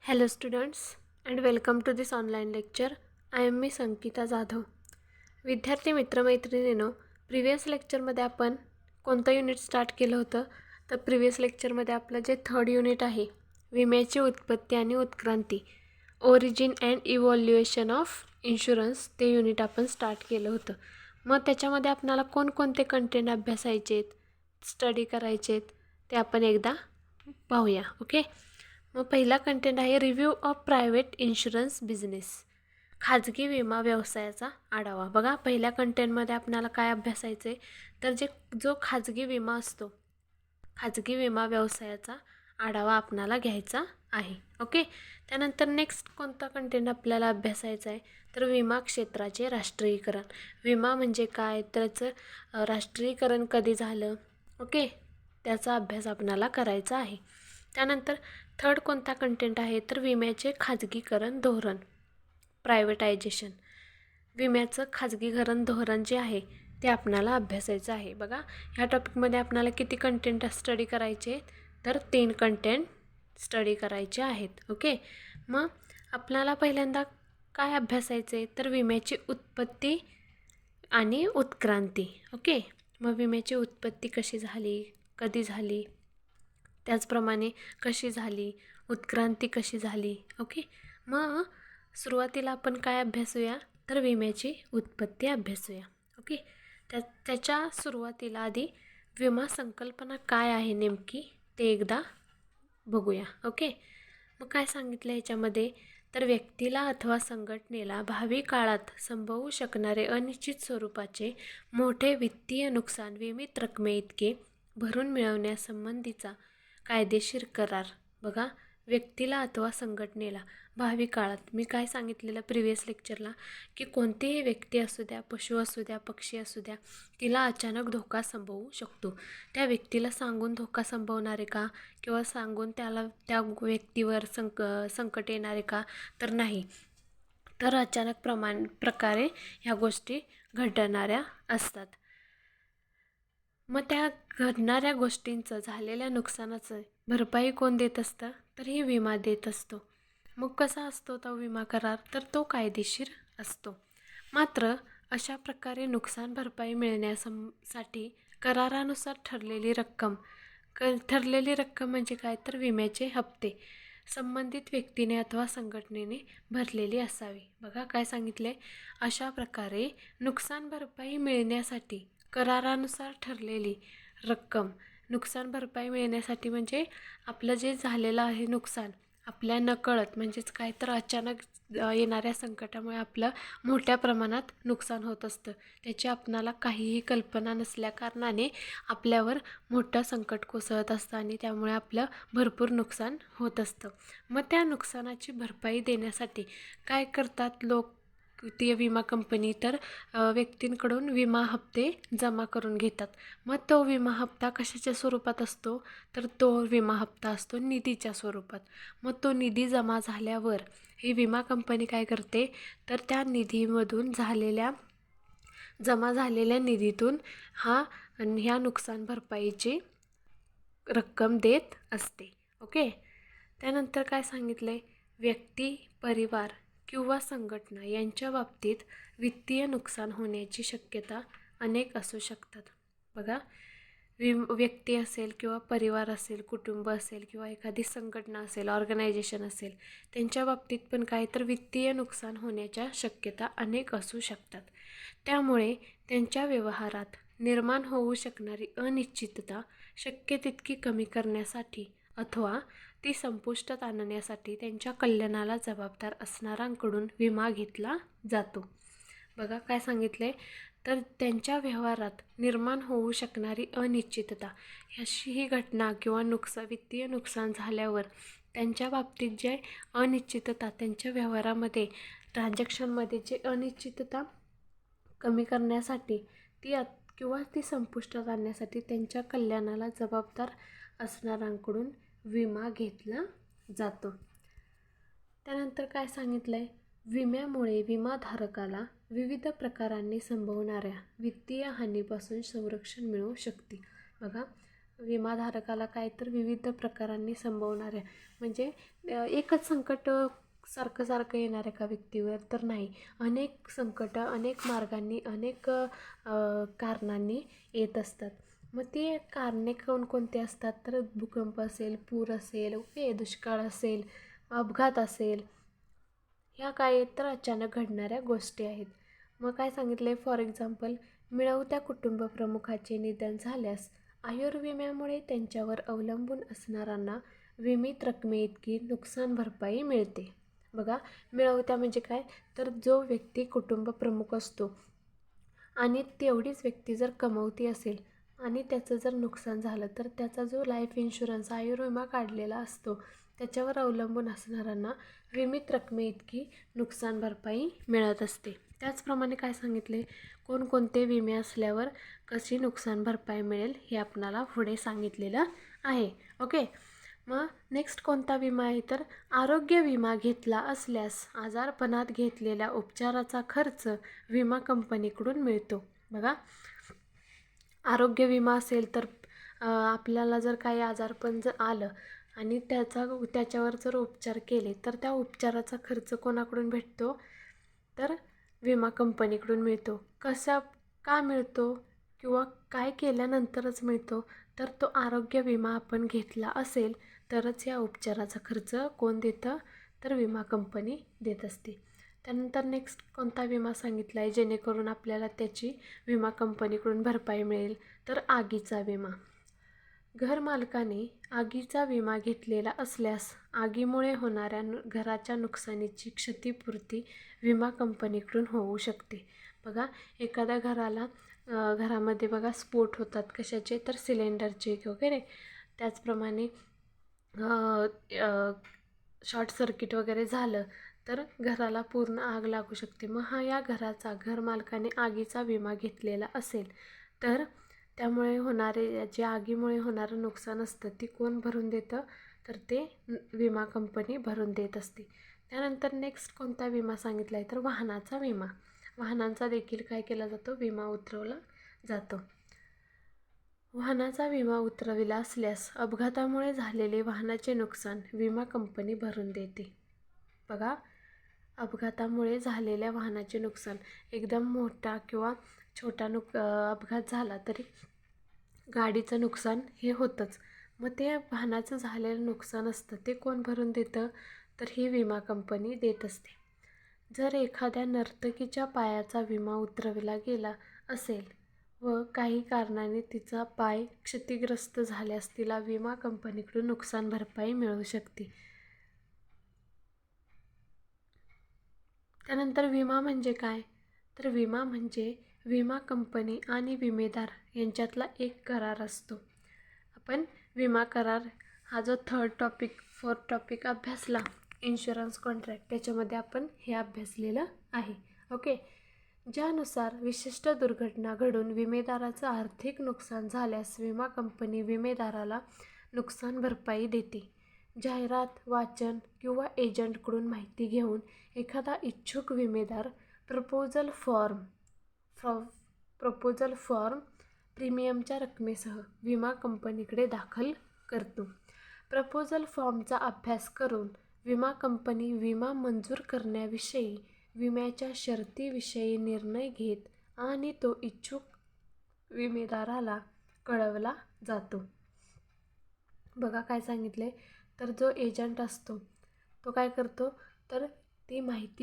Hello students and welcome to this online lecture. I am Miss Ankita Jadhav. विद्यार्थी मित्रमैत्रिणींनो, previous लेक्चरमध्ये आपण कोणतं unit start केलं होतं? तर प्रिव्हियस लेक्चरमध्ये आपलं जे थर्ड युनिट आहे, विम्याची उत्पत्ती आणि उत्क्रांती, ओरिजिन अँड इव्हॉल्युएशन ऑफ इन्शुरन्स, ते युनिट आपण स्टार्ट केलं होतं. मग त्याच्यामध्ये आपल्याला कोणकोणते कंटेंट अभ्यासायचे आहेत, स्टडी करायचे आहेत, ते आपण एकदा पाहूया. ओके. मग पहिला कंटेंट आहे review of private insurance business, खाजगी विमा व्यवसायाचा आढावा. बघा, पहिल्या कंटेंटमध्ये आपल्याला काय अभ्यासायचं आहे, तर जो खाजगी विमा असतो, खाजगी विमा व्यवसायाचा आढावा आपणाला घ्यायचा आहे. ओके. त्यानंतर नेक्स्ट कोणता कंटेंट आपल्याला अभ्यासायचा आहे, तर विमा क्षेत्राचे राष्ट्रीयकरण. विमा म्हणजे काय, त्याचं राष्ट्रीयकरण कधी झालं, ओके, त्याचा अभ्यास आपणाला करायचा आहे. त्यानंतर थर्ड कोणता कंटेंट आहे, तर विम्याचे खाजगीकरण धोरण, प्रायव्हेटायझेशन. विम्याचं खाजगीकरण धोरण जे आहे ते आपणाला अभ्यासायचं आहे. बघा, ह्या टॉपिकमध्ये आपणाला किती कंटेंट स्टडी करायचे, तर 3 कंटेंट स्टडी करायचे आहेत. ओके. मग आपल्याला पहिल्यांदा काय अभ्यासायचे, तर विम्याची उत्पत्ती आणि उत्क्रांती. ओके. मग विम्याची उत्पत्ती कशी झाली, कधी झाली, त्याचप्रमाणे कशी झाली, उत्क्रांती कशी झाली. ओके. मग सुरुवातीला आपण काय अभ्यासूया, तर विम्याची उत्पत्ती अभ्यासूया. ओके. त्याच्या सुरुवातीला आधी विमा संकल्पना काय आहे नेमकी ते एकदा बघूया. ओके. मग काय सांगितलं ह्याच्यामध्ये, तर व्यक्तीला अथवा संघटनेला भावी काळात संभवू शकणारे अनिश्चित स्वरूपाचे मोठे वित्तीय नुकसान विमित रकमेइतके भरून मिळवण्यासंबंधीचा कायदेशीर करार. बघा, व्यक्तीला अथवा संघटनेला भावी काळात, मी काय सांगितलेलं प्रिव्हियस लेक्चरला, की कोणतीही व्यक्ती असू द्या, पशु असू द्या, पक्षी असू द्या, तिला अचानक धोका संभवू शकतो. त्या व्यक्तीला सांगून धोका संभवणार आहे का, किंवा सांगून त्या व्यक्तीवर संकट येणार आहे का, तर नाही. तर अचानक प्रकारे ह्या गोष्टी घडणाऱ्या असतात. मग त्या घडणाऱ्या गोष्टींचं, झालेल्या नुकसानाचं भरपाई कोण देत असतं, तर ही विमा देत असतो. मग कसा असतो तो विमा करार, तर तो कायदेशीर असतो. मात्र अशा प्रकारे नुकसान भरपाई मिळण्यासाठी करारानुसार ठरलेली रक्कम म्हणजे काय, तर विम्याचे हप्ते संबंधित व्यक्तीने अथवा संघटनेने भरलेली असावी. बघा काय सांगितले, अशा प्रकारे नुकसान भरपाई मिळण्यासाठी करारानुसार ठरलेली रक्कम, नुकसान भरपाई मिळण्यासाठी म्हणजे आपलं जे झालेलं आहे नुकसान, आपल्या नकळत, म्हणजेच काय, तर अचानक येणाऱ्या संकटामुळे आपलं मोठ्या प्रमाणात नुकसान होत असतं. त्याची आपणाला काहीही कल्पना नसल्या कारणाने आपल्यावर मोठं संकट कोसळत असतं आणि त्यामुळे आपलं भरपूर नुकसान होत असतं. मग त्या नुकसानाची भरपाई देण्यासाठी काय करतात लोक, ती विमा कंपनी, तर व्यक्तींकडून विमा हप्ते जमा करून घेतात. मग तो विमा हप्ता कशाच्या स्वरूपात असतो, तर तो विमा हप्ता असतो निधीच्या स्वरूपात. मग तो निधी जमा झाल्यावर ही विमा कंपनी काय करते, तर त्या निधीमधून जमा झालेल्या निधीतून ह्या नुकसान भरपाईची रक्कम देत असते. ओके. त्यानंतर काय सांगितले, व्यक्ती, परिवार किंवा संघटना यांच्या बाबतीत वित्तीय नुकसान होण्याची शक्यता अनेक असू शकतात. बघा, व्यक्ती असेल किंवा परिवार असेल, कुटुंब असेल किंवा एखादी संघटना असेल, ऑर्गनायझेशन असेल, त्यांच्या बाबतीत पण काय, तर वित्तीय नुकसान होण्याच्या शक्यता अनेक असू शकतात. त्यामुळे त्यांच्या व्यवहारात निर्माण होऊ शकणारी अनिश्चितता शक्य तितकी कमी करण्यासाठी अथवा ती संपुष्टात आणण्यासाठी त्यांच्या कल्याणाला जबाबदार असणाऱ्यांकडून विमा घेतला जातो. बघा काय सांगितले, तर त्यांच्या व्यवहारात निर्माण होऊ शकणारी अनिश्चितता, अशी ही घटना किंवा वित्तीय नुकसान झाल्यावर त्यांच्या बाबतीत जे अनिश्चितता, त्यांच्या व्यवहारामध्ये, ट्रान्झॅक्शनमध्ये जे अनिश्चितता कमी करण्यासाठी ती संपुष्टात आणण्यासाठी त्यांच्या कल्याणाला जबाबदार असणाऱ्यांकडून विमा घेतला जातो. त्यानंतर काय सांगितलं आहे, विम्यामुळे विमाधारकाला विविध प्रकारांनी संभवणाऱ्या वित्तीय हानीपासून संरक्षण मिळू शकते. बघा, विमाधारकाला काय तर विविध प्रकारांनी संभवणाऱ्या, म्हणजे एकच संकट सारखं सारखं येणार एका व्यक्तीवर तर नाही, अनेक संकटं अनेक मार्गांनी अनेक कारणांनी येत असतात. मग ती कारणे कोणकोणती असतात, तर भूकंप असेल, पूर असेल, ओके, दुष्काळ असेल, अपघात असेल, ह्या काय तर अचानक घडणाऱ्या गोष्टी आहेत. मग काय सांगितले, फॉर एक्झाम्पल, मिळवत्या कुटुंब प्रमुखाचे निधन झाल्यास आयुर्विम्यामुळे त्यांच्यावर अवलंबून असणाऱ्यांना विमित रकमेइतकी नुकसान भरपाई मिळते. बघा, मिळवत्या म्हणजे काय, तर जो व्यक्ती कुटुंब प्रमुख असतो आणि तेवढीच व्यक्ती जर कमवती असेल आणि त्याचं जर नुकसान झालं तर त्याचा जो लाईफ इन्शुरन्स आयुर्विमा काढलेला असतो त्याच्यावर अवलंबून असणाऱ्यांना विमित रकमेइतकी नुकसान भरपाई मिळत असते. त्याचप्रमाणे काय सांगितले, कोणकोणते विमे असल्यावर कशी नुकसान भरपाई मिळेल हे आपणाला पुढे सांगितलेलं आहे. ओके, मग नेक्स्ट कोणता विमा आहे, तर आरोग्य विमा घेतला असल्यास आजारपणात घेतलेल्या उपचाराचा खर्च विमा कंपनीकडून मिळतो. बघा, आरोग्य विमा असेल तर आपल्याला जर काही आजारपण जर आलं आणि त्याच्यावर जर उपचार केले तर त्या उपचाराचा खर्च कोणाकडून भेटतो, तर विमा कंपनीकडून मिळतो. का मिळतो किंवा काय केल्यानंतरच मिळतो, तर तो आरोग्य विमा आपण घेतला असेल तरच या उपचाराचा खर्च कोण देतं, तर विमा कंपनी देत असते. त्यानंतर नेक्स्ट कोणता विमा सांगितला आहे जेणेकरून आपल्याला त्याची विमा कंपनीकडून भरपाई मिळेल, तर आगीचा विमा. घरमालकाने आगीचा विमा घेतलेला असल्यास आगीमुळे होणाऱ्या घराच्या नुकसानीची क्षतिपूर्ती विमा कंपनीकडून होऊ शकते. बघा, एखाद्या घरामध्ये बघा स्फोट होतात, कशाचे, तर सिलेंडरचे वगैरे. त्याचप्रमाणे शॉर्ट सर्किट वगैरे झालं तर घराला पूर्ण आग लागू शकते. मग या घरमालकाने आगीचा विमा घेतलेला असेल तर त्यामुळे होणारे जे आगीमुळे होणारं नुकसान असतं ती कोण भरून देतं, तर ते विमा कंपनी भरून देत असते. त्यानंतर नेक्स्ट कोणता विमा सांगितला आहे, तर वाहनाचा विमा. वाहनांचा देखील काय केला जातो, विमा उतरवला जातो. वाहनाचा विमा उतरविला असल्यास अपघातामुळे झालेले वाहनाचे नुकसान विमा कंपनी भरून देते. बघा, अपघातामुळे झालेल्या वाहनाचे नुकसान, एकदम मोठा किंवा छोटा अपघात झाला तरी गाडीचं नुकसान हे होतंच. मग ते वाहनाचं झालेलं नुकसान असतं ते कोण भरून देतं, तर ही विमा कंपनी देत असते. जर एखाद्या नर्तकीच्या पायाचा विमा उतरविला गेला असेल व काही कारणाने तिचा पाय क्षतिग्रस्त झाल्यास तिला विमा कंपनीकडून नुकसान भरपाई मिळू शकते. त्यानंतर विमा म्हणजे काय, तर विमा म्हणजे विमा कंपनी आणि विमेदार यांच्यातला एक करार असतो. आपण विमा करार हा जो फोर्थ टॉपिक अभ्यासला, इन्शुरन्स कॉन्ट्रॅक्ट, त्याच्यामध्ये आपण हे अभ्यासलेलं आहे. ओके, ज्यानुसार विशिष्ट दुर्घटना घडून विमेदाराचं आर्थिक नुकसान झाल्यास विमा कंपनी विमेदाराला नुकसान भरपाई देते. जाहिरात, वाचन किंवा एजंटकडून माहिती घेऊन एखादा इच्छुक विमेदार प्रपोजल फॉर्म प्रीमियमच्या रकमेसह विमा कंपनीकडे दाखल करतो. प्रपोजल फॉर्मचा अभ्यास करून विमा कंपनी विमा मंजूर करण्याविषयी, विम्याच्या शर्तीविषयी निर्णय घेत आणि तो इच्छुक विमेदाराला कळवला जातो. बघा काय सांगितले, तर जो एजंट असतो तो काय करतो, तर ती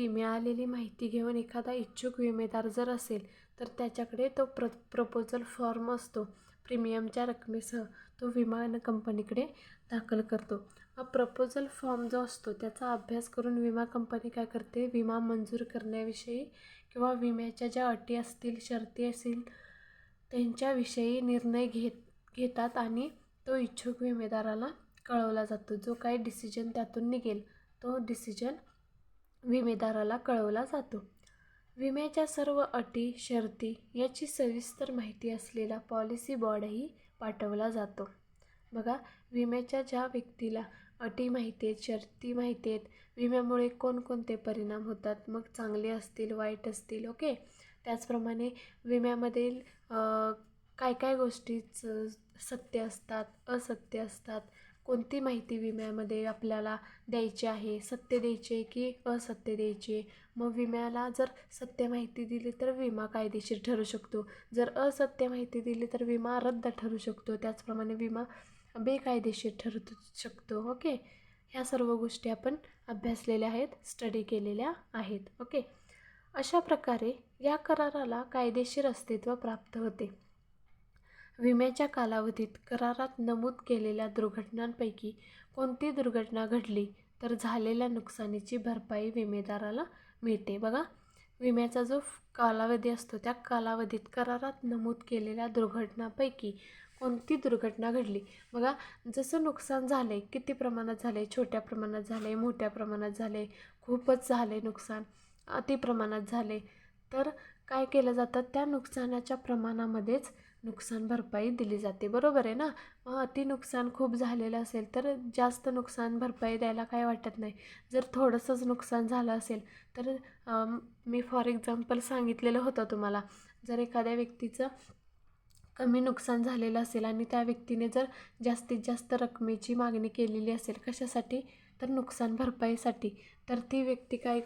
मिळालेली माहिती घेऊन एखादा इच्छुक विमेदार जर असेल तर त्याच्याकडे तो प्रपोजल फॉर्म असतो प्रीमियमच्या रकमेसह, तो विमा कंपनीकडे दाखल करतो. मग प्रपोजल फॉर्म जो असतो त्याचा अभ्यास करून विमा कंपनी काय करते, विमा मंजूर करण्याविषयी किंवा विम्याच्या ज्या अटी असतील, शर्ती असतील त्यांच्याविषयी निर्णय घेतात आणि तो इच्छुक विमेदाराला कळवला जातो. जो काही डिसिजन त्यातून निघेल तो डिसिजन विमेदाराला कळवला जातो. विम्याच्या सर्व अटी, शर्ती याची सविस्तर माहिती असलेला पॉलिसी बॉर्डही पाठवला जातो. बघा, विम्याच्या ज्या व्यक्तीला अटी माहिती आहेत, शर्ती माहिती आहेत, विम्यामुळे कोणकोणते परिणाम होतात, मग चांगले असतील, वाईट असतील, ओके. त्याचप्रमाणे विम्यामधील काय काय गोष्टीचं सत्य असतात, असत्य असतात, कोणती माहिती विम्यामध्ये आपल्याला द्यायची आहे, सत्य द्यायचे आहे की असत्य द्यायचे. मग विम्याला जर सत्य माहिती दिली तर विमा कायदेशीर ठरू शकतो, जर असत्य माहिती दिली तर विमा रद्द ठरू शकतो, त्याचप्रमाणे विमा बेकायदेशीर ठरू शकतो. ओके, ह्या सर्व गोष्टी आपण अभ्यासलेल्या आहेत, स्टडी केलेल्या आहेत. ओके, अशा प्रकारे या कराराला कायदेशीर अस्तित्व प्राप्त होते. विम्याच्या कालावधीत करारात नमूद केलेल्या दुर्घटनांपैकी कोणती दुर्घटना घडली तर झालेल्या नुकसानीची भरपाई विमेदाराला मिळते. बघा, विम्याचा जो कालावधी असतो त्या कालावधीत करारात नमूद केलेल्या दुर्घटनांपैकी कोणती दुर्घटना घडली. बघा, जसं नुकसान झालं आहे, किती प्रमाणात झालं आहे, छोट्या प्रमाणात झालं आहे, मोठ्या प्रमाणात झालं आहे, खूपच झालं आहे नुकसान, अति प्रमाणात झाले, तर काय केलं जातं, त्या नुकसानाच्या प्रमाणामध्येच नुकसान भरपाई दिली जाते. बरोबर आहे ना. मग अति नुकसान खूप झालेलं असेल तर जास्त नुकसान भरपाई द्यायला काय वाटत नाही. जर थोडंसंच नुकसान झालं असेल तर मी फॉर एक्झाम्पल सांगितलेलं होतं तुम्हाला, जर एखाद्या व्यक्तीचं कमी नुकसान झालेलं असेल आणि त्या व्यक्तीने जर जास्तीत जास्त रकमेची मागणी केलेली असेल, कशासाठी, तर नुकसान भरपाईसाठी, तर ती व्यक्ती काय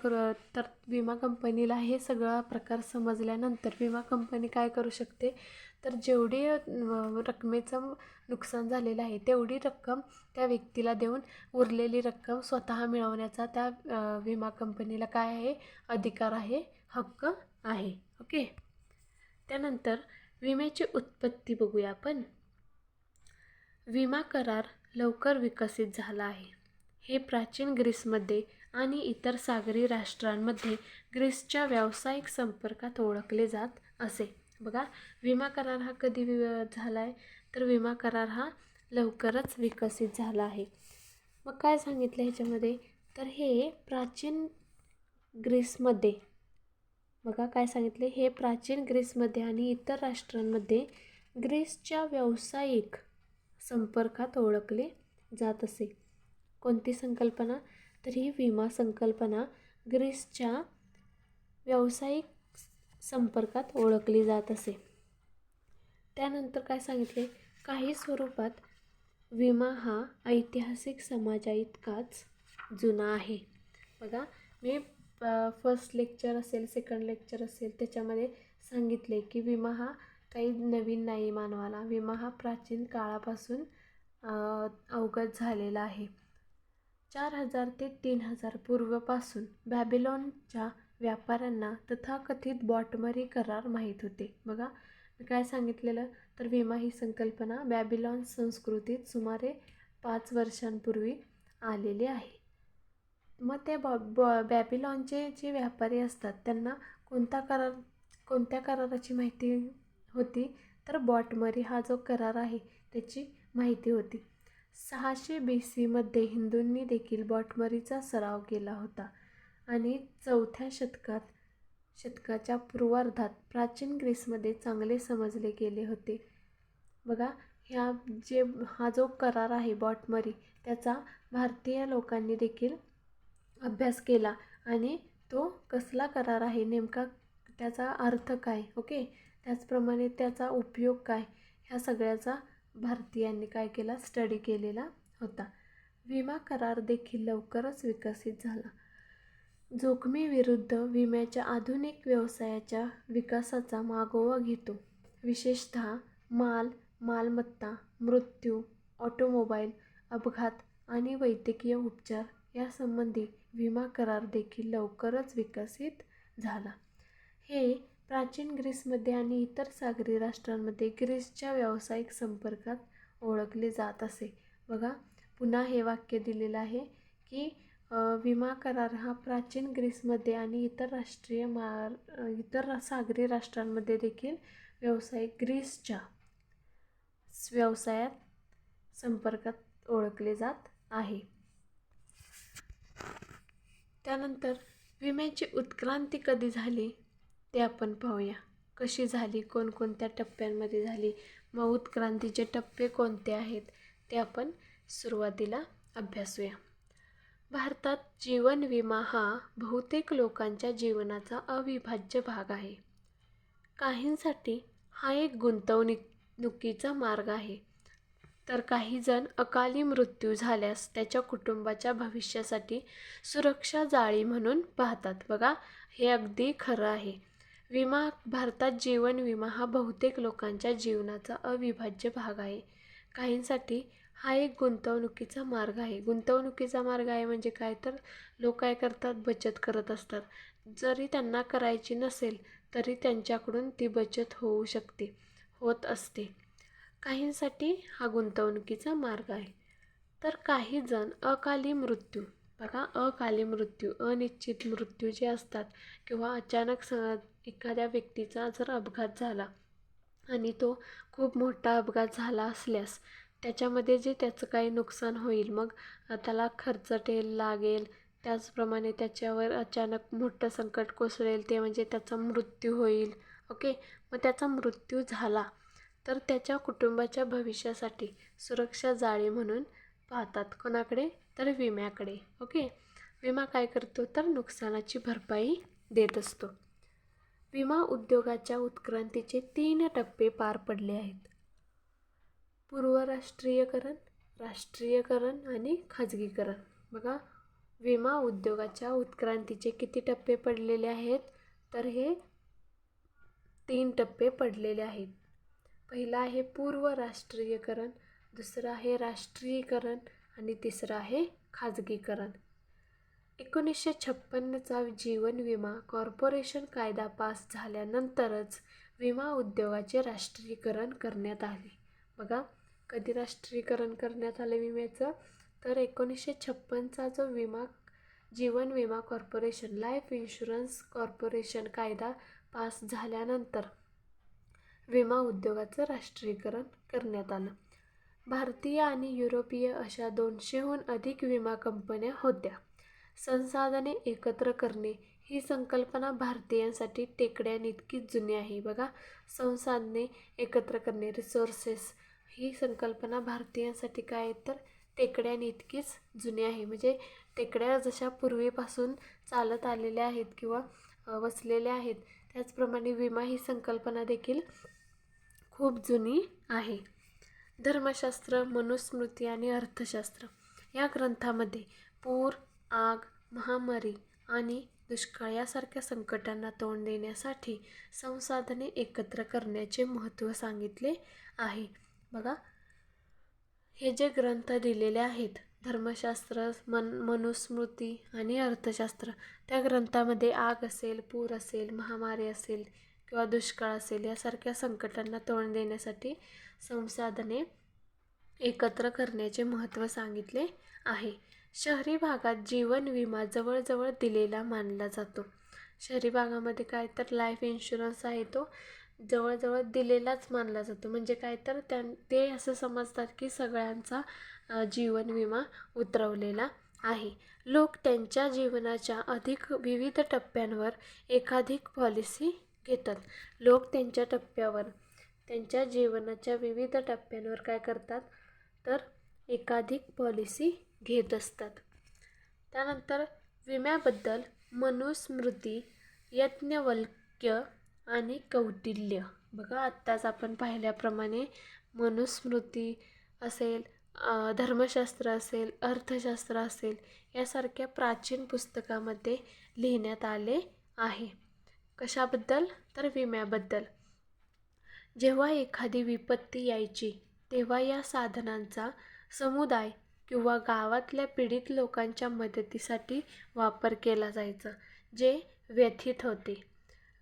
तर विमा कंपनीला हे सगळा प्रकार समजल्यानंतर विमा कंपनी काय करू शकते, तर जेवढी रकमेचं नुकसान झालेलं आहे तेवढी रक्कम त्या व्यक्तीला देऊन उरलेली रक्कम स्वतः मिळवण्याचा त्या विमा कंपनीला काय आहे, अधिकार आहे, हक्क आहे. ओके, त्यानंतर विम्याची उत्पत्ती बघूया आपण. विमा करार लवकर विकसित झाला आहे. हे प्राचीन ग्रीसमध्ये आणि इतर सागरी राष्ट्रांमध्ये ग्रीसच्या व्यावसायिक संपर्कात ओळखले जात असे. बघा, विमा करार हा कधी झाला आहे, तर विमा करार हा लवकरच विकसित झाला आहे. मग काय सांगितलं ह्याच्यामध्ये, तर हे प्राचीन ग्रीसमध्ये, बघा काय सांगितले, हे प्राचीन ग्रीसमध्ये आणि इतर राष्ट्रांमध्ये ग्रीसच्या व्यावसायिक संपर्कात ओळखले जात असे. कोणती संकल्पना, तर ही विमा संकल्पना ग्रीसच्या व्यावसायिक संपर्कात ओळखली जात असे. त्यानंतर काय सांगितले, काही स्वरूपात विमा हा ऐतिहासिक समाजाइतकाच जुना आहे. बघा, मी फर्स्ट लेक्चर असेल, सेकंड लेक्चर असेल, त्याच्यामध्ये सांगितले की विमा हा काही नवीन नाही मानवाला. विमा हा प्राचीन काळापासून अवगत झालेला आहे. 4000 ते 3000 पूर्वपासून बॅबिलॉनच्या व्यापाऱ्यांना तथाकथित बॉटमरी करार माहीत होते. बघा, मी काय सांगितलेलं, तर विमा ही संकल्पना बॅबिलॉन संस्कृतीत सुमारे 5 वर्षांपूर्वी आलेली आहे. मग ते बॅबिलॉनचे जे व्यापारी असतात त्यांना कोणत्या कराराची माहिती होती, तर बॉटमरी हा जो करार आहे त्याची माहिती होती. 600 BC मध्ये हिंदूंनी देखील बॉटमरीचा सराव केला होता आणि 4थ्या शतकाच्या पूर्वार्धात प्राचीन ग्रीसमध्ये चांगले समजले गेले होते. बघा, हा जो करार आहे बॉटमरी, त्याचा भारतीय लोकांनी देखील अभ्यास केला आणि तो कसला करार आहे, नेमका त्याचा अर्थ काय, ओके, त्याचप्रमाणे त्याचा उपयोग काय, ह्या सगळ्याचा भारतीयांनी काय केला, स्टडी केलेला होता. विमा करार देखील लवकरच विकसित झाला. जोखमीविरुद्ध विम्याच्या आधुनिक व्यवसायाच्या विकासाचा मागोवा घेतो. विशेषतः मालमत्ता, मृत्यू, ऑटोमोबाईल अपघात आणि वैद्यकीय उपचार यासंबंधी विमा करार देखील लवकरच विकसित झाला. हे प्राचीन ग्रीसमध्ये आणि इतर सागरी राष्ट्रांमध्ये ग्रीसच्या व्यावसायिक संपर्कात ओळखले जात असे. बघा, पुन्हा हे वाक्य दिलेलं आहे की विमा करार हा प्राचीन ग्रीसमध्ये आणि इतर सागरी राष्ट्रांमध्ये देखील ग्रीसच्या व्यवसायात संपर्कात ओळखले जात आहे. त्यानंतर विम्याची उत्क्रांती कधी झाली ते आपण पाहूया. कशी झाली, कोणकोणत्या टप्प्यांमध्ये झाली, मग उत्क्रांतीचे टप्पे कोणते आहेत ते आपण सुरुवातीला अभ्यासूया. भारतात जीवन विमा हा बहुतेक लोकांच्या जीवनाचा अविभाज्य भाग आहे. काहींसाठी हा एक गुंतवणुकीचा मार्ग आहे. तर काही जण अकाली मृत्यू झाल्यास त्याच्या कुटुंबाच्या भविष्यासाठी सुरक्षा जाळी म्हणून पाहतात. बघा, हे अगदी खरं आहे. विमा भारतात जीवन विमा हा बहुतेक लोकांच्या जीवनाचा अविभाज्य भाग आहे. काहींसाठी हा एक गुंतवणुकीचा मार्ग आहे. गुंतवणुकीचा मार्ग आहे म्हणजे काय, तर लोक काय करतात, बचत करत असतात. जरी त्यांना करायची नसेल तरी त्यांच्याकडून ती बचत होऊ शकते, होत असते. काहींसाठी हा गुंतवणुकीचा मार्ग आहे. तर काही जण अकाली मृत्यू, बघा, अकाली मृत्यू, अनिश्चित मृत्यू जे असतात किंवा अचानक एखाद्या व्यक्तीचा जर अपघात झाला आणि तो खूप मोठा अपघात झाला असल्यास त्याच्यामध्ये जे त्याचं काही नुकसान होईल, मग त्याला खर्च लागेल, त्याचप्रमाणे त्याच्यावर अचानक मोठं संकट कोसळेल, ते म्हणजे त्याचा मृत्यू होईल. ओके, मग त्याचा मृत्यू झाला तर त्याच्या कुटुंबाच्या भविष्यासाठी सुरक्षा जाळी म्हणून पाहतात. कोणाकडे, तर विम्याकडे. ओके, विमा काय करतो, तर नुकसानाची भरपाई देत असतो. विमा उद्योगाच्या उत्क्रांतीचे 3 टप्पे पार पडले आहेत: पूर्वराष्ट्रीयकरण, राष्ट्रीयकरण आणि खाजगीकरण. बघा, विमा उद्योगाच्या उत्क्रांतीचे किती टप्पे पडलेले आहेत, तर हे 3 टप्पे पडलेले आहेत. पहिला आहे पूर्वराष्ट्रीयकरण, दुसरं आहे राष्ट्रीयकरण आणि तिसरं आहे खाजगीकरण. 1956चा जीवन विमा कॉर्पोरेशन कायदा पास झाल्यानंतरच विमा उद्योगाचे राष्ट्रीयकरण करण्यात आले. बघा, कधी राष्ट्रीयकरण करण्यात आले विम्याचं, तर 1956चा जो जीवन विमा कॉर्पोरेशन, लाईफ इन्शुरन्स कॉर्पोरेशन कायदा पास झाल्यानंतर विमा उद्योगाचं राष्ट्रीयकरण करण्यात आलं. भारतीय आणि युरोपीय अशा 200हून अधिक विमा कंपन्या होत्या. संसाधने एकत्र करणे ही संकल्पना भारतीयांसाठी टेकड्यांइतकीच जुनी आहे. बघा, संसाधने एकत्र करणे, रिसोर्सेस, ही संकल्पना भारतीयांसाठी काय आहे, तर टेकड्यांइतकीच जुनी आहे. म्हणजे टेकड्या जशा पूर्वीपासून चालत आलेल्या आहेत किंवा वसलेल्या आहेत, त्याचप्रमाणे विमा ही संकल्पना देखील खूप जुनी आहे. धर्मशास्त्र, मनुस्मृती आणि अर्थशास्त्र या ग्रंथामध्ये पूर, आग, महामारी आणि दुष्काळ यासारख्या संकटांना तोंड देण्यासाठी संसाधने एकत्र करण्याचे महत्त्व सांगितले आहे. बघा, हे जे ग्रंथ दिलेले आहेत, धर्मशास्त्र, मनुस्मृती आणि अर्थशास्त्र, त्या ग्रंथामध्ये आग असेल, पूर असेल, महामारी असेल किंवा दुष्काळ असेल यासारख्या संकटांना तोंड देण्यासाठी संसाधने एकत्र करण्याचे महत्त्व सांगितले आहे. शहरी भागात जीवन विमा जवळजवळ दिलेला मानला जातो. शहरी भागामध्ये काय, तर लाईफ इन्शुरन्स आहे तो जवळजवळ दिलेलाच मानला जातो. म्हणजे काय, तर ते असं समजतात की सगळ्यांचा जीवन विमा उतरवलेला आहे. लोक त्यांच्या जीवनाच्या विविध टप्प्यांवर एकाधिक पॉलिसी घेतात. लोक त्यांच्या जीवनाच्या विविध टप्प्यांवर काय करतात, तर एकाधिक पॉलिसी घेत असतात. त्यानंतर विम्याबद्दल मनुस्मृती, याज्ञवल्क्य आणि कौटिल्य. बघा, आत्ताच आपण पाहिल्याप्रमाणे मनुस्मृती असेल, धर्मशास्त्र असेल, अर्थशास्त्र असेल, यासारख्या प्राचीन पुस्तकामध्ये लिहिण्यात आले आहे. कशाबद्दल, तर विम्याबद्दल. जेव्हा एखादी विपत्ती यायची तेव्हा या साधनांचा समुदाय किंवा गावातल्या पीडित लोकांच्या मदतीसाठी वापर केला जायचा, जे व्यथित होते.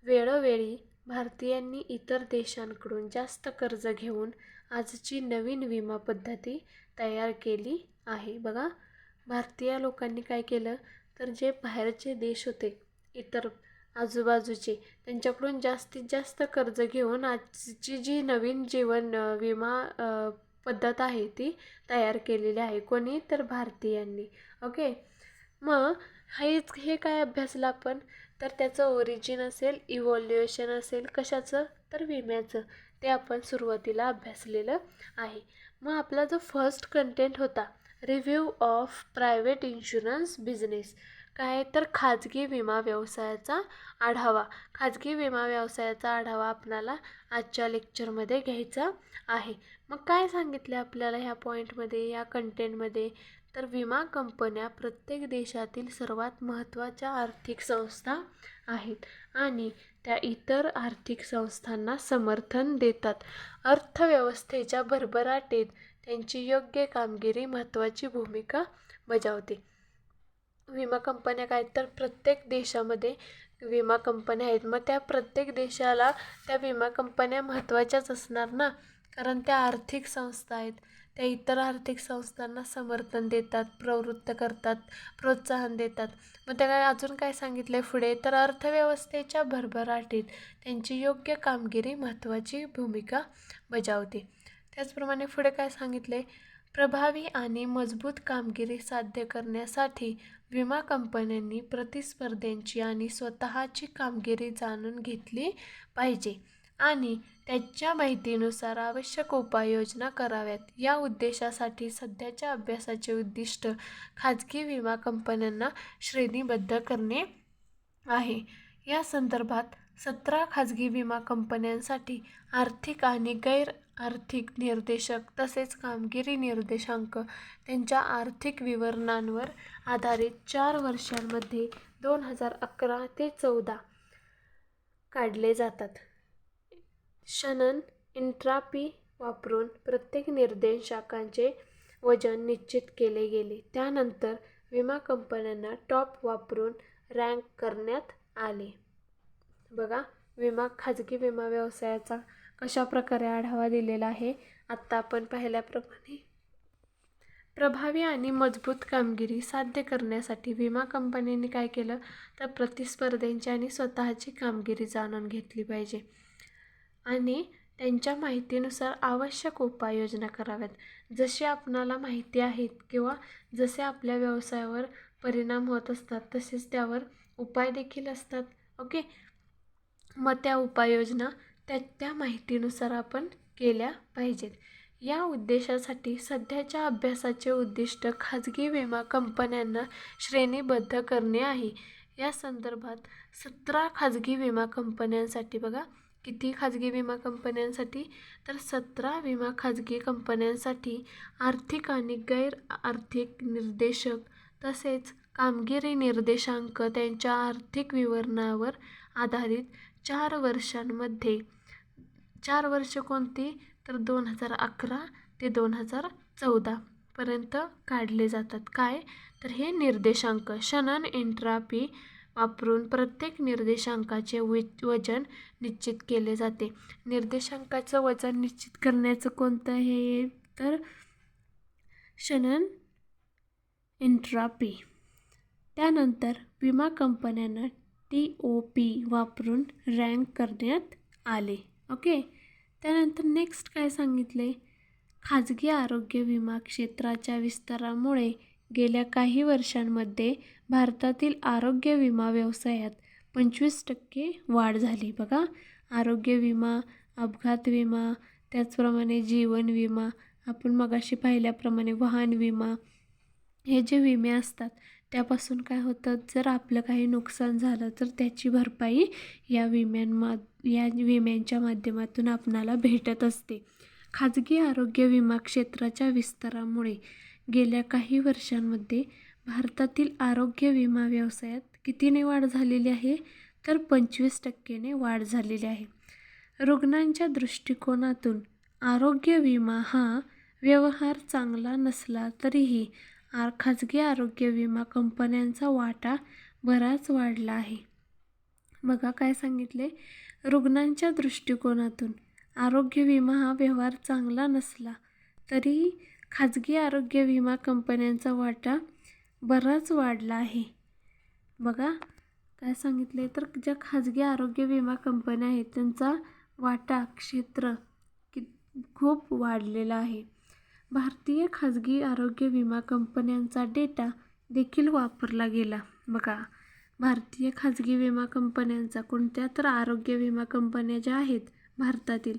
वेळोवेळी भारतीयांनी इतर देशांकडून जास्त कर्ज घेऊन आजची नवीन विमा पद्धती तयार केली आहे. बघा, भारतीय लोकांनी काय केलं, तर जे बाहेरचे देश होते, इतर आजूबाजूचे, त्यांच्याकडून जास्तीत जास्त कर्ज घेऊन आजची जी नवीन जीवन विमा पद्धत आहे ती तयार केलेली आहे. कोणी, तर भारतीयांनी. ओके, मग हे काय अभ्यासलं आपण, तर त्याचं ओरिजिन असेल, इव्हॉल्युएशन असेल, कशाचं, तर विम्याचं, ते आपण सुरुवातीला अभ्यासलेलं आहे. मग आपला जो फर्स्ट कंटेंट होता review of private insurance business. काय तर खाजगी विमा व्यवसायाचा आढावा. खाजगी विमा व्यवसायाचा आढावा आपल्याला आजच्या लेक्चरमध्ये घ्यायचा आहे. मग काय सांगितले आपल्याला ह्या पॉईंटमध्ये, या कंटेंटमध्ये? तर विमा कंपन्या प्रत्येक देशातील सर्वात महत्त्वाच्या आर्थिक संस्था आहेत आणि त्या इतर आर्थिक संस्थांना समर्थन देतात. अर्थव्यवस्थेच्या भरभराटीत त्यांची योग्य कामगिरी महत्त्वाची भूमिका बजावते. विमा कंपन्या काय तर प्रत्येक देशामध्ये विमा कंपन्या आहेत. मग त्या प्रत्येक देशाला त्या विमा कंपन्या महत्त्वाच्याच असणार ना, कारण त्या आर्थिक संस्था आहेत. त्या इतर आर्थिक संस्थांना समर्थन देतात, प्रवृत्त करतात, प्रोत्साहन देतात. मग त्या काय अजून काय सांगितलं आहे पुढे? तर अर्थव्यवस्थेच्या भरभराटीत त्यांची योग्य कामगिरी महत्त्वाची भूमिका बजावते. त्याचप्रमाणे पुढे काय सांगितले? प्रभावी आणि मजबूत कामगिरी साध्य करण्यासाठी विमा कंपन्यांनी प्रतिस्पर्ध्यांची आणि स्वतःची कामगिरी जाणून घेतली पाहिजे आणि त्याच्या माहितीनुसार आवश्यक उपाययोजना कराव्यात. या उद्देशासाठी सध्याच्या अभ्यासाचे उद्दिष्ट खाजगी विमा कंपन्यांना श्रेणीबद्ध करणे आहे. या संदर्भात 17 खाजगी विमा कंपन्यांसाठी आर्थिक आणि गैर आर्थिक निर्देशक तसेच कामगिरी निर्देशांक त्यांच्या आर्थिक विवरणांवर आधारित 4 वर्षांमध्ये 2011 ते 14 काढले जातात. शनन एन्ट्रॉपी वापरून प्रत्येक निर्देशांकाचे वजन निश्चित केले गेले. त्यानंतर विमा कंपन्यांना टॉप वापरून रँक करण्यात आले. बघा, खाजगी विमा व्यवसायाचा कशा प्रकारे आढावा दिलेला आहे. आत्ता आपण पाहिल्याप्रमाणे प्रभावी आणि मजबूत कामगिरी साध्य करण्यासाठी विमा कंपन्यांनी काय केलं? तर प्रतिस्पर्ध्यांची आणि स्वतःची कामगिरी जाणून घेतली पाहिजे आणि त्यांच्या माहितीनुसार आवश्यक उपाययोजना कराव्यात. जशी आपणाला माहिती आहेत किंवा जसे आपल्या व्यवसायावर परिणाम होत असतात तसेच त्यावर उपाय देखील असतात. ओके, मग त्या उपाययोजना त्या माहितीनुसार आपण केल्या पाहिजेत. या उद्देशासाठी सध्याच्या अभ्यासाचे उद्दिष्ट खाजगी विमा कंपन्यांना श्रेणीबद्ध करणे आहे. या संदर्भात 17 खाजगी विमा कंपन्यांसाठी, बघा किती खाजगी विमा कंपन्यांसाठी? तर 17 विमा खाजगी कंपन्यांसाठी आर्थिक आणि गैर आर्थिक निर्देशक तसेच कामगिरी निर्देशांक त्यांच्या आर्थिक विवरणावर आधारित 4 वर्षांमध्ये, 4 वर्ष कोणती? तर 2011 ते 2014 पर्यंत काढले जातात. काय तर हे निर्देशांक शनन एन्ट्रॉपी वापरून प्रत्येक निर्देशांकाचे वजन निश्चित केले जाते. निर्देशांकाचं वजन निश्चित करण्याचं कोणतं आहे? तर शनन एन्ट्रॉपी. त्यानंतर विमा कंपन्यांना TOP वापरून रँक करण्यात आले. ओके, त्यानंतर नेक्स्ट काय सांगितले? खाजगी आरोग्य विमा क्षेत्राच्या विस्तारामुळे गेल्या काही वर्षांमध्ये भारतातील आरोग्य विमा व्यवसायात 25% वाढ झाली. बघा, आरोग्य विमा, अपघात विमा, त्याचप्रमाणे जीवन विमा, आपण मगाशी पाहिल्याप्रमाणे वाहन विमा, हे जे विमे असतात त्यापासून काय होतं? जर आपलं काही नुकसान झालं तर त्याची भरपाई या विम्यांच्या माध्यमातून आपणाला भेटत असते. खाजगी आरोग्य विमा क्षेत्राच्या विस्तारामुळे गेल्या काही वर्षांमध्ये भारतातील आरोग्य विमा व्यवसायात कितीने वाढ झालेली आहे? तर 25%ने वाढ झालेली आहे. रुग्णांच्या दृष्टिकोनातून आरोग्य विमा हा व्यवहार चांगला नसला तरीही खाजगी आरोग्य विमा कंपन्यांचा वाटा बराच वाढला आहे. बघा काय सांगितले? रुग्णांच्या दृष्टिकोनातून आरोग्य विमा हा व्यवहार चांगला नसला तरीही खाजगी आरोग्य विमा कंपन्यांचा वाटा बराच वाढला आहे. बघा काय सांगितले? तर ज्या खाजगी आरोग्य विमा कंपन्या आहेत त्यांचा वाटा क्षेत्र खूप वाढलेला आहे. भारतीय खाजगी आरोग्य विमा कंपन्यांचा डेटा देखील वापरला गेला. बघा, भारतीय खाजगी विमा कंपन्यांचा, कोणत्या तर आरोग्य विमा कंपन्या ज्या आहेत भारतातील,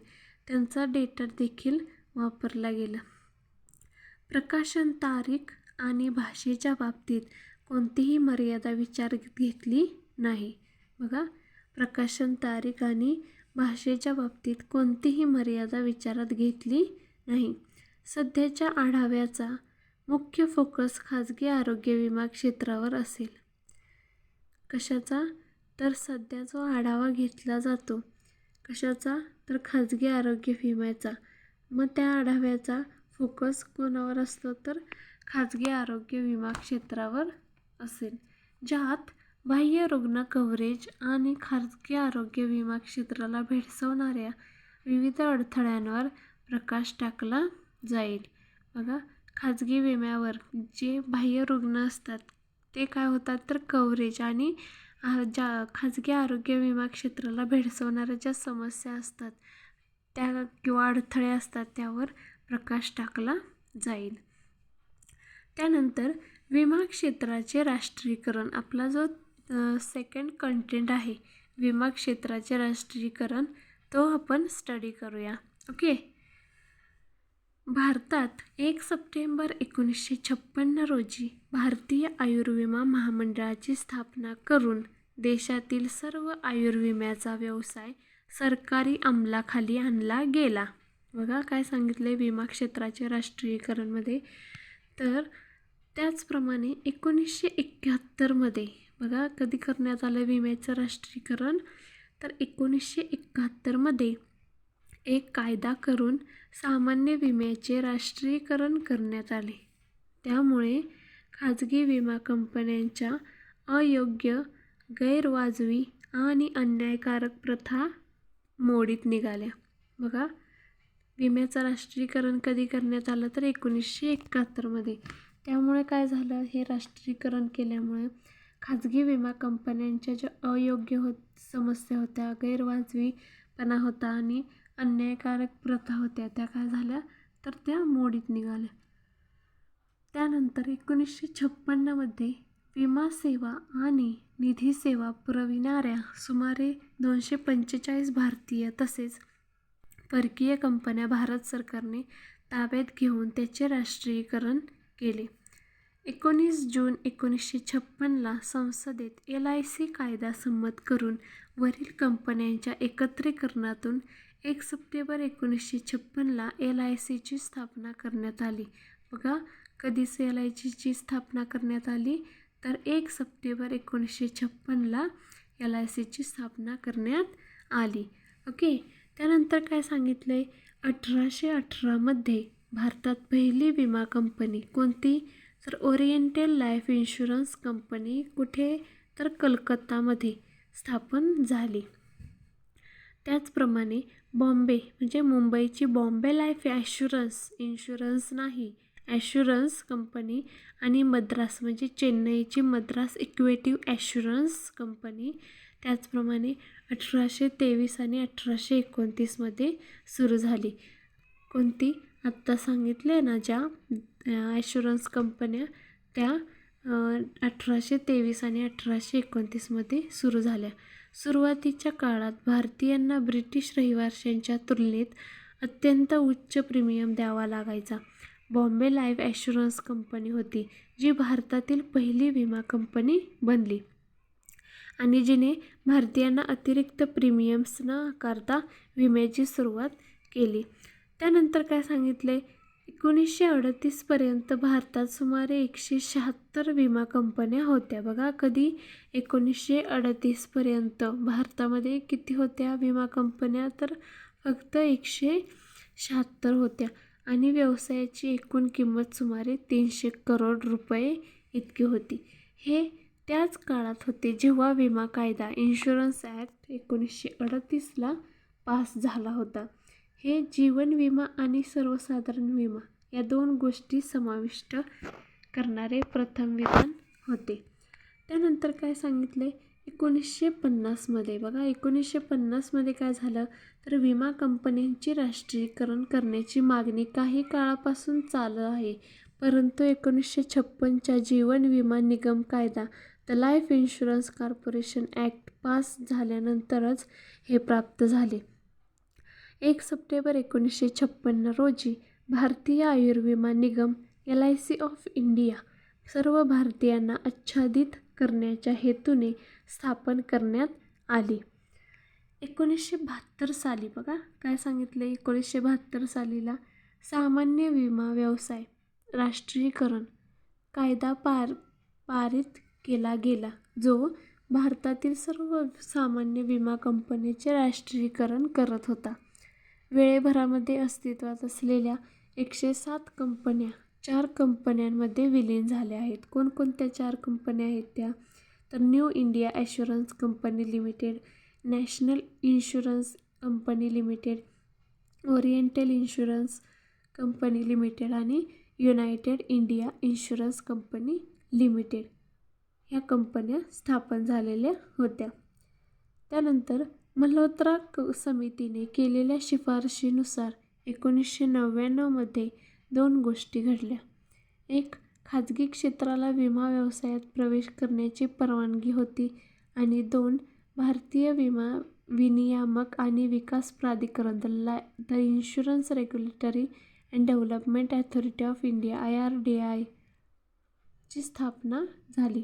त्यांचा डेटा देखील वापरला गेला. प्रकाशन तारीख आणि भाषेच्या बाबतीत कोणतीही मर्यादा विचारात घेतली नाही. बघा, प्रकाशन तारीख आणि भाषेच्या बाबतीत कोणतीही मर्यादा विचारात घेतली नाही. सध्याच्या आढाव्याचा मुख्य फोकस खाजगी आरोग्य विमा क्षेत्रावर असेल. कशाचा? तर सध्या जो आढावा घेतला जातो कशाचा? तर खाजगी आरोग्य विम्याचा. मग त्या आढाव्याचा फोकस कोणावर असतो? तर खाजगी आरोग्य विमा क्षेत्रावर असेल, ज्यात बाह्य रुग्ण कव्हरेज आणि खाजगी आरोग्य विमा क्षेत्राला भेडसावणाऱ्या विविध अडथळ्यांवर प्रकाश टाकला जाईल. बघा, खाजगी विम्यावर जे बाह्य रुग्ण असतात ते काय होतात? तर कव्हरेज आणि ज्या खाजगी आरोग्य विमा क्षेत्राला भेडसावणाऱ्या ज्या समस्या असतात त्या किंवा अडथळे असतात त्यावर प्रकाश टाकला जाईल. त्यानंतर विमा क्षेत्राचे राष्ट्रीयकरण. आपला जो सेकंड कंटेंट आहे विमा क्षेत्राचे राष्ट्रीयकरण, तो आपण स्टडी करूया. ओके. भारतात 1 सप्टेंबर 1956 रोजी भारतीय आयुर्विमा महामंडळाची स्थापना करून देशातील सर्व आयुर्विम्याचा व्यवसाय सरकारी अंमलाखाली आणला गेला. बघा काय सांगितले विमा क्षेत्राचे राष्ट्रीयकरणमध्ये. तर त्याचप्रमाणे 1971 मध्ये बघा कधी करण्यात आलं विम्याचं राष्ट्रीयकरण? तर 1971 मध्ये एक कायदा करून सामान्य विम्याचे राष्ट्रीयकरण करण्यात आले. त्यामुळे खाजगी विमा कंपन्यांच्या अयोग्य, गैरवाजवी आणि अन्यायकारक प्रथा मोडीत निघाल्या. बघा, विम्याचं राष्ट्रीयकरण कधी करण्यात आलं? तर 1971 मध्ये. त्यामुळे काय झालं? हे राष्ट्रीयकरण केल्यामुळे खाजगी विमा कंपन्यांच्या ज्या अयोग्य समस्या होत्या, गैरवाजवीपणा होता आणि अन्यायकारक प्रथा होत्या त्या काय झाल्या? तर त्या मोडीत निघाल्या. त्यानंतर 1956 मध्ये विमा सेवा आणि निधी सेवा पुरविणाऱ्या सुमारे 245 भारतीय तसेच परकीय कंपन्या भारत सरकारने ताब्यात घेऊन त्याचे राष्ट्रीयकरण केले. 19 जून 1956 संसदेत LIC कायदा संमत करून वरील कंपन्यांच्या एकत्रीकरणातून 1 सप्टेंबर 1956 LICची स्थापना करण्यात आली. बघा, कधी LICची स्थापना करण्यात आली? तर 1 सप्टेंबर 1956 LICची स्थापना करण्यात आली. ओके. त्यानंतर काय सांगितलंय? 1818 मध्ये भारतात पहिली विमा कंपनी कोणती? तर ओरिएंटल लाईफ इन्शुरन्स कंपनी कुठे? तर कलकत्तामध्ये स्थापन झाली. त्याचप्रमाणे बॉम्बे म्हणजे मुंबईची बॉम्बे लाईफ इन्शुरन्स नाही ॲश्युरन्स कंपनी आणि मद्रास म्हणजे चेन्नईची मद्रास इक्वेटिव्ह ॲश्युरन्स कंपनी त्याचप्रमाणे 1823 आणि 1829 मध्ये सुरू झाली. कोणती? आत्ता सांगितले ना ज्या ॲश्युरन्स कंपन्या त्या 1823 आणि 1829 मध्ये सुरू झाल्या. सुरुवातीच्या काळात भारतीयांना ब्रिटिश रहिवाशांच्या तुलनेत अत्यंत उच्च प्रीमियम द्यावा लागायचा. बॉम्बे लाईफ ॲश्युरन्स कंपनी होती जी भारतातील पहिली विमा कंपनी बनली आणि जिने भारतीयांना अतिरिक्त प्रीमियम्स न आकारता विम्याची सुरुवात केली. त्यानंतर काय सांगितले? 1938 पर्यंत भारतात सुमारे 176 विमा कंपन्या होत्या. बघा, कधी? 1938 पर्यंत भारतामध्ये किती होत्या विमा कंपन्या? तर फक्त 176 होत्या आणि व्यवसायाची एकूण किंमत सुमारे 300 करोड रुपये इतकी होती. हे त्याच काळात होते जेव्हा विमा कायदा इन्शुरन्स ॲक्ट 1938 पास झाला होता. हे जीवन विमा आणि सर्वसाधारण विमा या 2 गोष्टी समाविष्ट करणारे प्रथम विधान होते. त्यानंतर काय सांगितले? 1950 मध्ये बघा 1950 मध्ये काय झालं? तर विमा कंपन्यांची राष्ट्रीयकरण करण्याची मागणी काही काळापासून चालू आहे, परंतु 1956च्या जीवन विमा निगम कायदा the life insurance corporation act pass झाल्यानंतरच हे प्राप्त झाले. 1 सप्टेंबर 1956 रोजी भारतीय आयुर्विमा निगम LIC ऑफ इंडिया सर्व भारतीयांना आच्छादित करण्याच्या हेतूने स्थापन करण्यात आली. 1972 साली बघा काय सांगितलं, 1972 सालीला सामान्य विमा व्यवसाय राष्ट्रीयकरण कायदा पारित केला गेला, जो भारतातील सर्व सामान्य विमा कंपन्यांचे राष्ट्रीयकरण करत होता. वेळेभरामध्ये अस्तित्वात असलेल्या 107 कंपन्या 4 कंपन्यांमध्ये विलीन झाल्या आहेत. कोणकोणत्या 4 कंपन्या आहेत त्या? तर new India assurance company limited, national insurance company limited, oriental insurance company limited आणि united India insurance company limited ह्या कंपन्या स्थापन झालेल्या होत्या. त्यानंतर मल्होत्रा समितीने केलेल्या शिफारशीनुसार 1999 मध्ये 2 गोष्टी घडल्या. 1. खाजगी क्षेत्राला विमा व्यवसायात प्रवेश करण्याची परवानगी होती आणि 2. भारतीय विमा विनियामक आणि विकास प्राधिकरण the insurance regulatory and development authority of India IRDAI ची स्थापना झाली.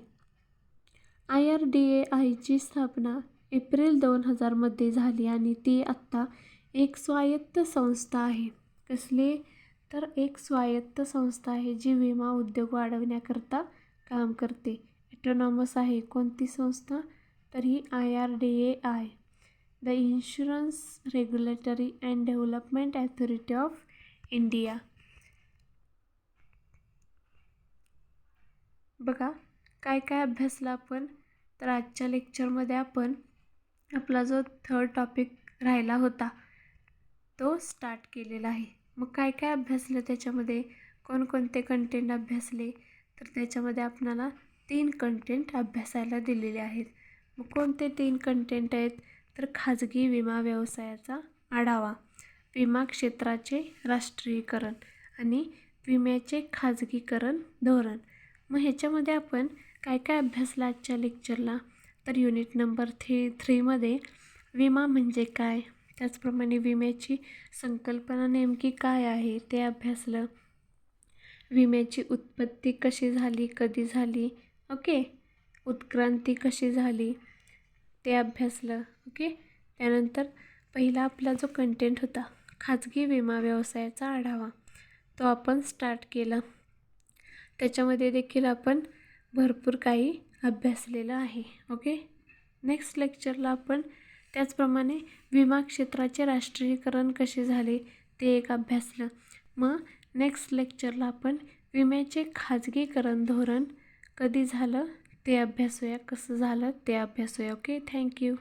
IRDAI ची स्थापना एप्रिल 2000 मध्ये झाली आणि ती आत्ता एक स्वायत्त संस्था आहे. कसली? तर एक स्वायत्त संस्था आहे जी विमा उद्योग वाढवण्याकरता काम करते. ऑटोनॉमस आहे. कोणती संस्था? तर ही IRDAI the insurance regulatory and development authority of India. बघा काय काय अभ्यासला आपण. तर आजच्या लेक्चरमध्ये आपण आपला जो 3rd टॉपिक राहिला होता तो स्टार्ट केलेला आहे. मग काय काय अभ्यासलं त्याच्यामध्ये, कोणकोणते कंटेंट अभ्यासले, तर त्याच्यामध्ये आपणाला 3 कंटेंट अभ्यासायला दिलेले आहेत. मग कोणते 3 कंटेंट आहेत? तर खाजगी विमा व्यवसायाचा आढावा, विमा क्षेत्राचे राष्ट्रीयकरण आणि विम्याचे खाजगीकरण धोरण. मग ह्याच्यामध्ये आपण काय काय अभ्यासलं आजच्या लेक्चरला? तर युनिट नंबर 3 मध्ये विमा म्हणजे काय, त्याचप्रमाणे विम्याची संकल्पना नेमकी काय आहे ते अभ्यासलं. विम्याची उत्पत्ती कशी झाली, कधी झाली, ओके, उत्क्रांती कशी झाली ते अभ्यासलं. ओके. त्यानंतर पहिला आपला जो कंटेंट होता खाजगी विमा व्यवसायाचा आढावा तो आपण स्टार्ट केला. त्याच्यामध्ये देखील आपण भरपूर काही अभ्यासलेलं आहे. ओके. नेक्स्ट लेक्चरला आपण त्याचप्रमाणे विमा क्षेत्राचे राष्ट्रीयकरण कसे झाले ते एक अभ्यासलं. मग नेक्स्ट लेक्चरला आपण विम्याचे खाजगीकरण धोरण कधी झालं ते अभ्यासूया, कसं झालं ते अभ्यासूया. ओके. थँक्यू.